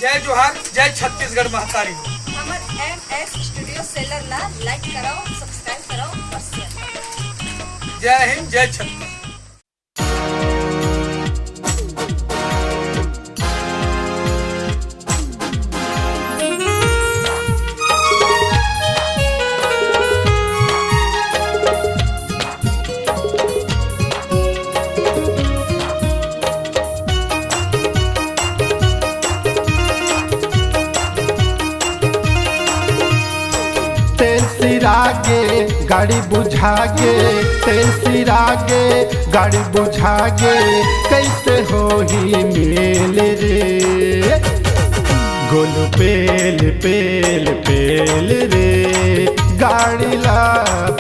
जय जोहार, जय छत्तीसगढ़ महतारी। हमर MS स्टूडियो सेलर ला लाइक कराओ, सब्सक्राइब कराओ और शेयर करो। जय हिंद, जय छत्तीसगढ़। तेल सिरागे गाड़ी बुझागे, तेल सिरागे गाड़ी बुझागे, कैसे होही मेल रे। गोलू पेल पेल पेल रे, गाड़ी ला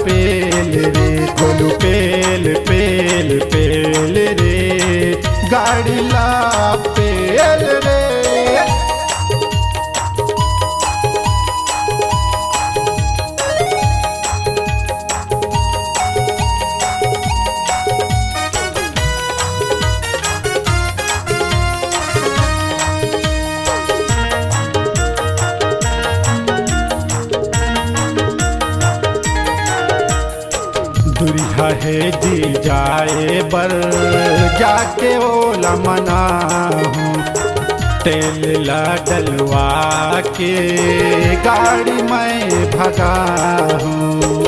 पेल रे। गोलू पेल पेल पेल रे, गाड़ी ला पेल रे। दुरिहा है जी जाए बर, जाके ओला मना हूँ। तेल ला डलवा के गाड़ी मैं भगा हूँ।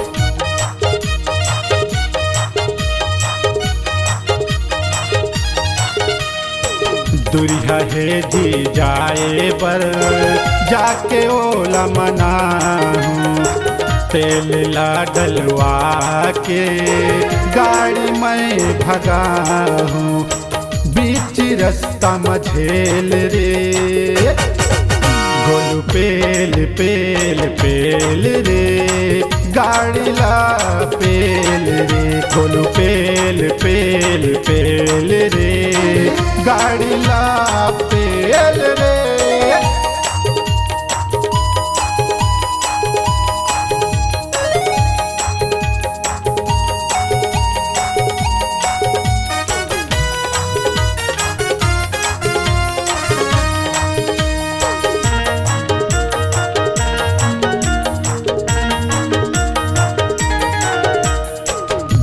दुरिहा है जी जाए बर, जाके ओला मना हूँ। तेल ला डलवा के गाड़ी मैं भगा हूँ। बीच रास्ता मझेल रे, गोलू पेल पेल पेल रे, गाड़ी ला पेल रे। गोलू पेल पेल पेल रे, गाड़ी ला पेल रे।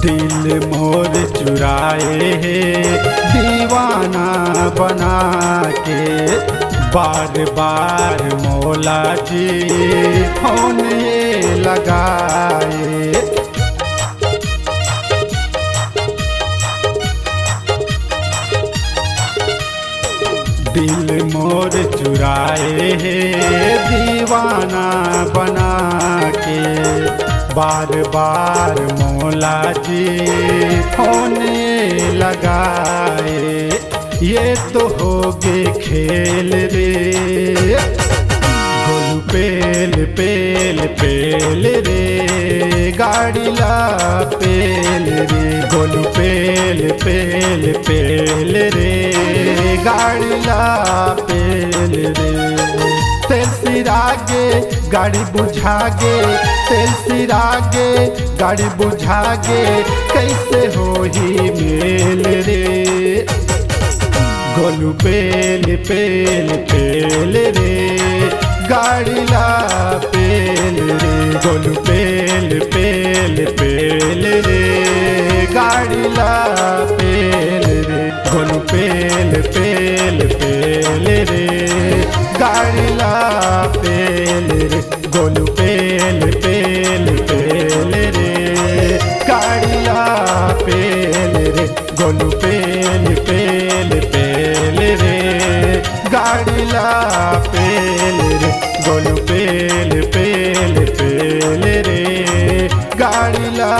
दिल मोर चुराए है दीवाना बना के, बार बार मौला जी फोन ये लगाए। दिल मोर चुराए है दीवाना बना के, बार बार मौला जी फोन लगाए। ये तो हो गए खेल रे, गोलू पेल पेल पेल रे, गाड़ी ला पेल रे। गोलू पेल पेल पेल रे, गाड़ी ला पेल रे। तेल सिरागे गाड़ी बुझागे, तेल सिरागे गाड़ी बुझागे, कैसे होही मेल रे। गोलू पेल पेल पेल रे, गाड़ी ला पेल रे। गोलू पेल पेल पेल रे, गाड़ी ला पेल रे। गोलू पेल पेल पेल रे, गाड़ी ला पेल रे। गोलू पेल पेल पेल रे, गाड़ी ला पेल रे। गोलू पेल पेल पेल रे, गाड़ी ला पेल रे। गोलू पेल पेल पेल रे, गाड़ी ला